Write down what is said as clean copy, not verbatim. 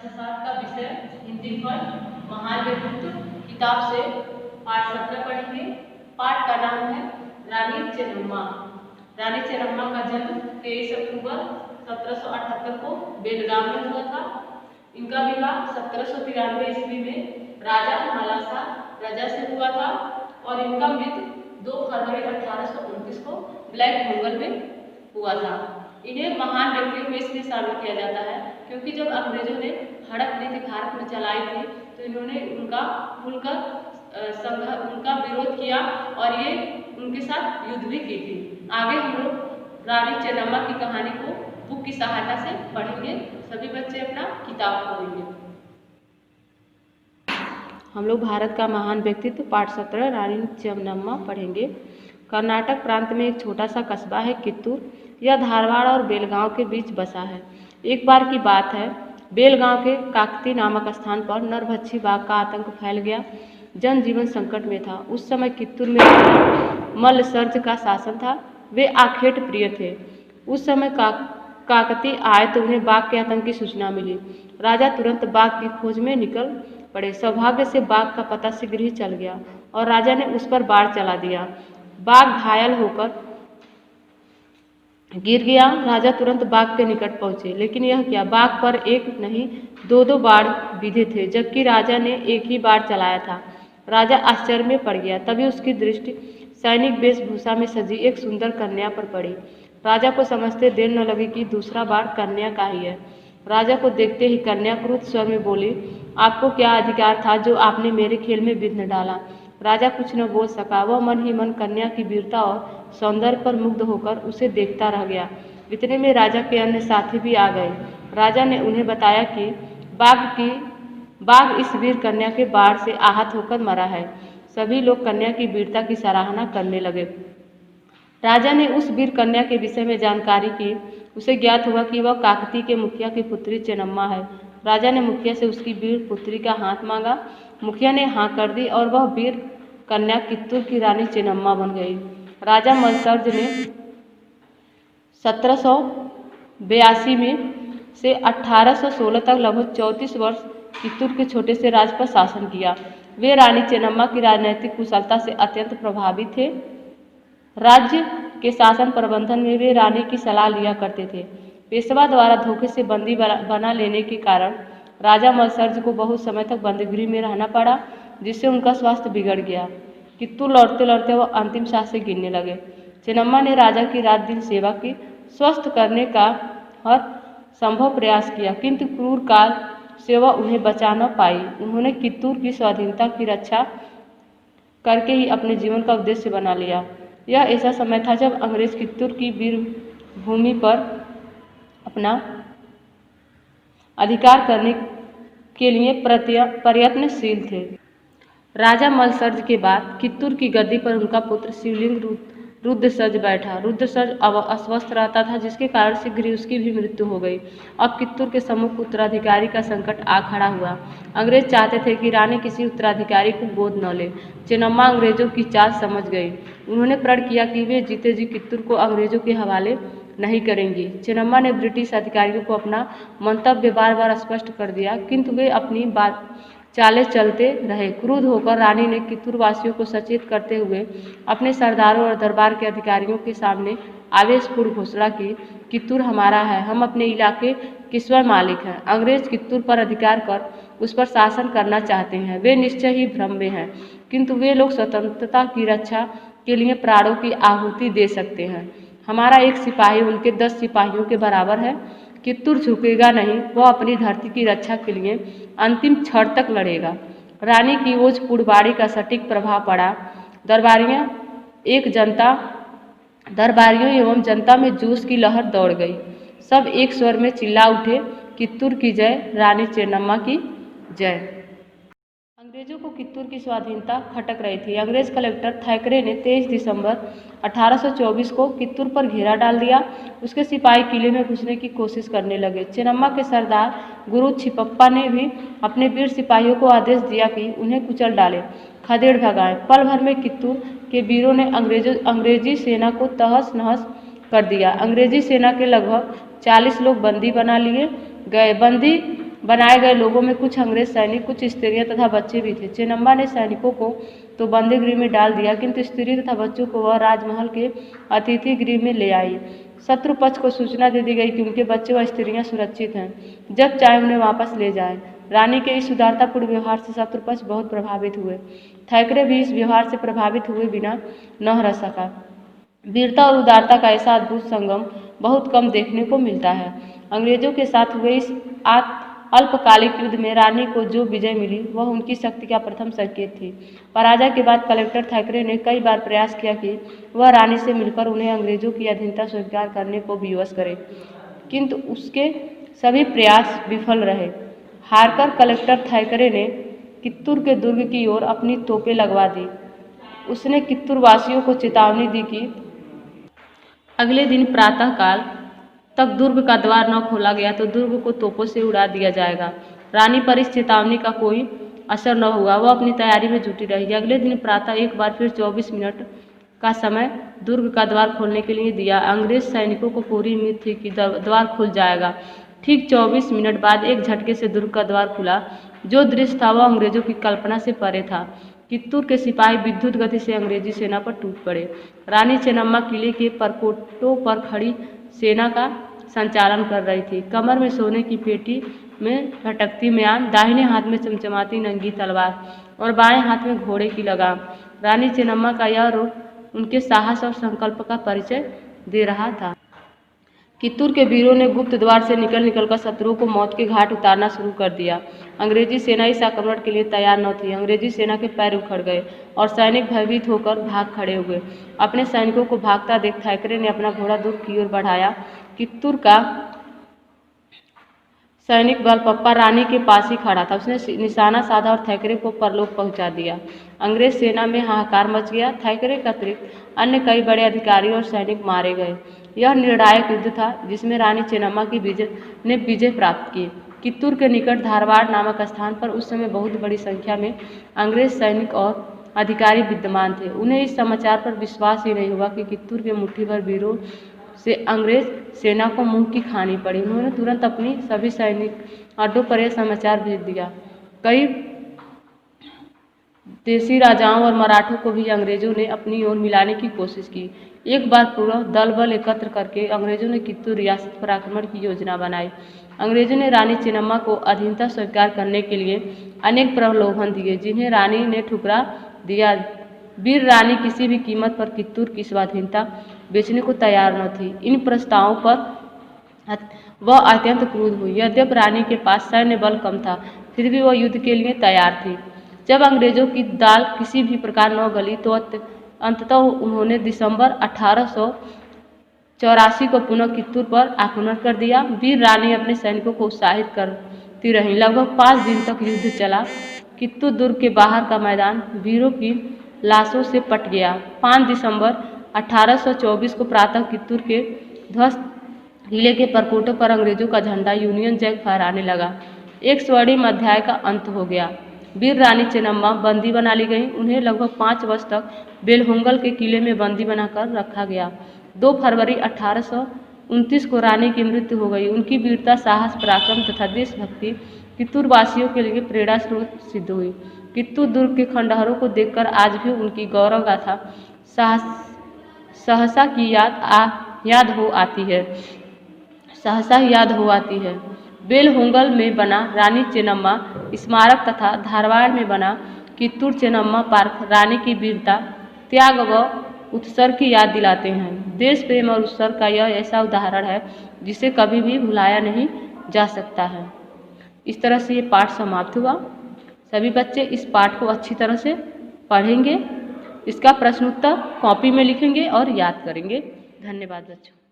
अर्थशास्त्र का विषय हिंदी पर महान व्यक्तित्व किताब से पाठ 17 पढ़ेंगे। पाठ का नाम है रानी चेन्नम्मा। रानी चेन्नम्मा का जन्म 23 अक्टूबर 1778 को बेलगाम में हुआ था। इनका विवाह 1793 ईस्वी में राजा मालासा राजा से हुआ था और इनका मृत्यु 2 फरवरी 1829 को ब्लैक मंगल में हुआ था। इन्हें महान व्यक्तियों में इसलिए शामिल किया जाता है क्योंकि जब अंग्रेजों ने हड़प नीति भारत में चलाई थी तो इन्होंने उनका उनका विरोध किया और ये उनके साथ युद्ध भी की थी। आगे हम लोग रानी चेन्नम्मा की कहानी को बुक की सहायता से पढ़ेंगे। सभी बच्चे अपना किताब खोलेंगे। हम लोग भारत का महान व्यक्तित्व पाठ 17 रानी चेन्नम्मा पढ़ेंगे। कर्नाटक प्रांत में एक छोटा सा कस्बा है कित्तूर। यह धारवाड़ और बेलगांव के बीच बसा है। एक बार की बात है, बेलगांव के काकती नामक स्थान पर नरभक्षी बाघ का आतंक फैल गया। जनजीवन संकट में था। उस समय कित्तूर में मल्लसर्ज का शासन था। वे आखेट प्रिय थे। उस समय काकती आए तो उन्हें बाघ के आतंक की सूचना मिली। राजा तुरंत बाघ की खोज में निकल पड़े। सौभाग्य से बाघ का पता शीघ्र ही चल गया और राजा ने उस पर बाढ़ चला दिया। बाघ घायल होकर गिर गया। राजा तुरंत बाघ के निकट पहुंचे, लेकिन यह क्या, बाघ पर एक नहीं 2-2 बाढ़ बिधे थे, जबकि राजा ने एक ही बाढ़ चलाया था। राजा आश्चर्य में पड़ गया। तभी उसकी दृष्टि सैनिक वेशभूषा में सजी एक सुंदर कन्या पर पड़ी। राजा को समझते देर न लगी कि दूसरा बाढ़ कन्या का ही है। राजा को देखते ही कन्या क्रुद्ध स्वर में बोली, आपको क्या अधिकार था जो आपने मेरे खेल में विघ्न डाला। राजा कुछ न बोल सका। वह मन ही मन कन्या की वीरता और सौंदर्य पर मुग्ध होकर उसे देखता रह गया। इतने में राजा के अन्य साथी भी आ गए। राजा ने उन्हें बताया कि बाघ इस वीर कन्या के बाढ़ से आहत होकर मरा है। सभी लोग कन्या की वीरता की सराहना करने लगे। राजा ने उस वीर कन्या के विषय में जानकारी की। उसे ज्ञात हुआ कि वह काकती के मुखिया की पुत्री चेन्नम्मा है। राजा ने मुखिया से उसकी वीर पुत्री का हाथ मांगा। मुखिया ने हाँ कर दी और वह वीर कन्या कित्तूर की रानी चेन्नम्मा बन गई। राजा मल्लसर्ज ने 1782 में से 1816 तक लगभग 34 वर्ष कित्तूर के छोटे से राज्य पर शासन किया। वे रानी चेन्नम्मा की राजनैतिक कुशलता से अत्यंत प्रभावित थे। राज्य के शासन प्रबंधन में वे रानी की सलाह लिया करते थे। पेशवा द्वारा धोखे से बंदी बना लेने के कारण राजा मल्लसर्ज को बहुत समय तक बंदीगृह में रहना पड़ा, जिससे उनका स्वास्थ्य बिगड़ गया। कित्तूर लौटते लौटते वह अंतिम सांस गिनने लगे। चेन्नम्मा ने राजा की रात दिन सेवा की, स्वस्थ करने का हर संभव प्रयास किया, किंतु क्रूर काल से वह उन्हें बचा न पाई। उन्होंने कित्तूर की स्वाधीनता की रक्षा करके ही अपने जीवन का उद्देश्य बना लिया। यह ऐसा समय था जब अंग्रेज कित्तूर की वीर भूमि पर अपना अधिकार करने के लिए प्रयत्नशील थे। राजा मल्लसर्ज के बाद कित्तूर की गद्दी पर उनका पुत्र शिवलिंग रुद्रसर्ज बैठा। रुद्रसर्ज अब अस्वस्थ रहता था, जिसके कारण शीघ्र ही उसकी भी मृत्यु हो गई। अब कित्तूर के सम्मुख उत्तराधिकारी का संकट आ खड़ा हुआ। अंग्रेज चाहते थे कि रानी किसी उत्तराधिकारी को गोद न ले। चेन्नम्मा अंग्रेजों की चाल समझ गई। उन्होंने प्रण किया कि वे जीते जी कित्तूर को अंग्रेजों के हवाले नहीं करेंगी। चेन्नम्मा ने ब्रिटिश अधिकारियों को अपना मंतव्य बार बार स्पष्ट कर दिया, किंतु वे अपनी बात चाले चलते रहे। क्रुद्ध होकर रानी ने कित्तूर वासियों को सचेत करते हुए अपने सरदारों और दरबार के अधिकारियों के सामने आवेशपूर्ण घोषणा की, कित्तूर हमारा है, हम अपने इलाके के स्वयं मालिक हैं। अंग्रेज कित्तूर पर अधिकार कर उस पर शासन करना चाहते हैं। वे निश्चय ही भ्रम में हैं, किंतु वे लोग स्वतंत्रता की रक्षा के लिए प्राणों की आहुति दे सकते हैं। हमारा एक सिपाही उनके 10 सिपाहियों के बराबर है। कित्तूर झुकेगा नहीं, वह अपनी धरती की रक्षा के लिए अंतिम क्षण तक लड़ेगा। रानी की ओज पुड़वाड़ी का सटीक प्रभाव पड़ा। दरबारियों एवं जनता में जोश की लहर दौड़ गई। सब एक स्वर में चिल्ला उठे, कित्तूर की जय, रानी चेन्नम्मा की जय। अंग्रेजों को कित्तूर की स्वाधीनता खटक रही थी। अंग्रेज कलेक्टर थैकरे ने 23 दिसंबर 1824 को कित्तूर पर घेरा डाल दिया। उसके सिपाही किले में घुसने की कोशिश करने लगे। चेन्नम्मा के सरदार गुरु छिपप्पा ने भी अपने वीर सिपाहियों को आदेश दिया कि उन्हें कुचल डाले, खदेड़ भगाएं। पल भर में कित्तूर के वीरों ने अंग्रेजी सेना को तहस नहस कर दिया। अंग्रेजी सेना के लगभग 40 लोग बंदी बना लिए गए। बंदी बनाए गए लोगों में कुछ अंग्रेज सैनिक, कुछ स्त्रियां तथा बच्चे भी थे। चेन्नम्मा ने सैनिकों को तो बंदी गृह में डाल दिया, किंतु स्त्री तथा बच्चों को वह राजमहल के अतिथि गृह में ले आई। शत्रु पक्ष को सूचना दे दी गई कि उनके बच्चे व स्त्रियां सुरक्षित हैं, जब चाहे उन्हें वापस ले जाएं। रानी के इस उदारतापूर्ण व्यवहार से शत्रु पक्ष बहुत प्रभावित हुए। थैकरे भी इस व्यवहार से प्रभावित हुए बिना न रह सका। वीरता और उदारता का ऐसा अद्भुत संगम बहुत कम देखने को मिलता है। अंग्रेजों के साथ हुए इस अल्पकालिक युद्ध में रानी को जो विजय मिली वह उनकी शक्ति का प्रथम संकेत थी। पराजय के बाद कलेक्टर थैकरे ने कई बार प्रयास किया कि वह रानी से मिलकर उन्हें अंग्रेजों की अधीनता स्वीकार करने को विवश करे, किंतु उसके सभी प्रयास विफल रहे। हारकर कलेक्टर थैकरे ने कित्तूर के दुर्ग की ओर अपनी तोपें लगवा दी। उसने कित्तूर वासियों को चेतावनी दी कि अगले दिन प्रातःकाल तक दुर्ग का द्वार न खोला गया तो दुर्ग को तोपों से उड़ा दिया जाएगा। रानी पर इस चेतावनी का कोई असर न हुआ। वह अपनी तैयारी में जुटी रही। अगले दिन प्रातः एक बार फिर 24 मिनट का समय दुर्ग का द्वार खोलने के लिए दिया। अंग्रेज सैनिकों को पूरी उम्मीद थी कि द्वार खुल जाएगा। ठीक 24 मिनट बाद एक झटके से दुर्ग का द्वार खुला। जो दृश्य था वह अंग्रेजों की कल्पना से परे था। कित्तूर के सिपाही विद्युत गति से अंग्रेजी सेना पर टूट पड़े। रानी चेन्नम्मा किले के परकोटों पर खड़ी सेना का संचालन कर रही थी। कमर में सोने की पेटी में लटकती म्यान, दाहिने हाथ में चमचमाती नंगी तलवार और बाएं हाथ में घोड़े की लगाम। रानी चेन्नम्मा का यह रूप उनके साहस और संकल्प का परिचय दे रहा था। कित्तूर के वीरों ने गुप्त द्वार से निकल कर शत्रुओं को मौत के घाट उतारना शुरू कर दिया। अंग्रेजी सेना इस आक्रमण के लिए तैयार न थी। अंग्रेजी सेना के पैर उखड़ गए और सैनिक भयभीत होकर भाग खड़े हुए। अपने सैनिकों को भागता देख थैकरे ने अपना घोड़ा दुर्ग की ओर बढ़ाया। कित्तूर का सैनिक बल पप्पा रानी के पास ही खड़ा था। उसने निशाना साधा और थैकरे को परलोक पहुंचा दिया। अंग्रेज सेना में हाहाकार मच गया। थैकरे के अतिरिक्त अन्य कई बड़े अधिकारी और सैनिक मारे गए। यह निर्णायक युद्ध था जिसमें रानी चेन्नम्मा की विजय प्राप्त की। कित्तूर के निकट धारवाड़ नामक स्थान पर उस समय बहुत बड़ी संख्या में अंग्रेज सैनिक और अधिकारी विद्यमान थे। उन्हें इस समाचार पर विश्वास ही नहीं हुआ कि कित्तूर के मुट्ठी भर वीरों से अंग्रेज सेना को मुंह की खानी पड़ी। उन्होंने तुरंत अपनी सभी सैनिक अड्डों पर यह समाचार भेज दिया। कई देसी राजाओं और मराठों को भी अंग्रेजों ने अपनी ओर मिलाने की कोशिश की। एक बार पूरा दल बल एकत्र करके अंग्रेजों ने कित्तूर रियासत पर आक्रमण की योजना बनाई। अंग्रेजों ने रानी चेन्नम्मा को अधीनता स्वीकार करने के लिए अनेक प्रलोभन दिए, जिन्हें रानी ने ठुकरा दिया। वीर रानी किसी भी कीमत पर कित्तूर की स्वाधीनता बेचने को तैयार न थी। इन प्रस्तावों पर वह अत्यंत क्रुद्ध हुई। यद्यपि रानी के पास सैन्य बल कम था, फिर भी वह युद्ध के लिए तैयार थी। जब अंग्रेजों की दाल किसी भी प्रकार न गली तो अंततः उन्होंने दिसंबर 1884 को पुनः कित्तूर पर आक्रमण कर दिया। वीर रानी अपने सैनिकों को उत्साहित करती रही। लगभग 5 दिन तक युद्ध चला। कित्तूर दुर्ग के बाहर का मैदान वीरों की लाशों से पट गया। 5 दिसंबर 1824 को प्रातः कित्तूर के ध्वस्त किले के परकोटों पर अंग्रेजों का झंडा यूनियन जैक फहराने लगा। एक स्वर्णिम अध्याय का अंत हो गया। वीर रानी चेन्नम्मा बंदी बना ली गई। उन्हें लगभग 5 वर्ष तक बेलहोंगल के किले में बंदी बनाकर रखा गया। 2 फरवरी 1829 को रानी की मृत्यु हो गई। उनकी वीरता, साहस, पराक्रम तथा देशभक्ति कित्तूर वासियों के लिए प्रेरणा स्रोत सिद्ध हुई। कित्तूर दुर्ग के खंडहरों को देखकर आज भी उनकी गौरव गाथा सहसा की याद हो आती है। बेलहोंगल में बना रानी चेन्नम्मा स्मारक तथा धारवाड़ में बना कित्तूर चेन्नम्मा पार्क रानी की वीरता, त्याग व उत्सर्ग की याद दिलाते हैं। देश प्रेम और उत्सर्ग का यह ऐसा उदाहरण है जिसे कभी भी भुलाया नहीं जा सकता है। इस तरह से ये पाठ समाप्त हुआ। सभी बच्चे इस पाठ को अच्छी तरह से पढ़ेंगे, इसका प्रश्नोत्तर कॉपी में लिखेंगे और याद करेंगे। धन्यवाद बच्चों।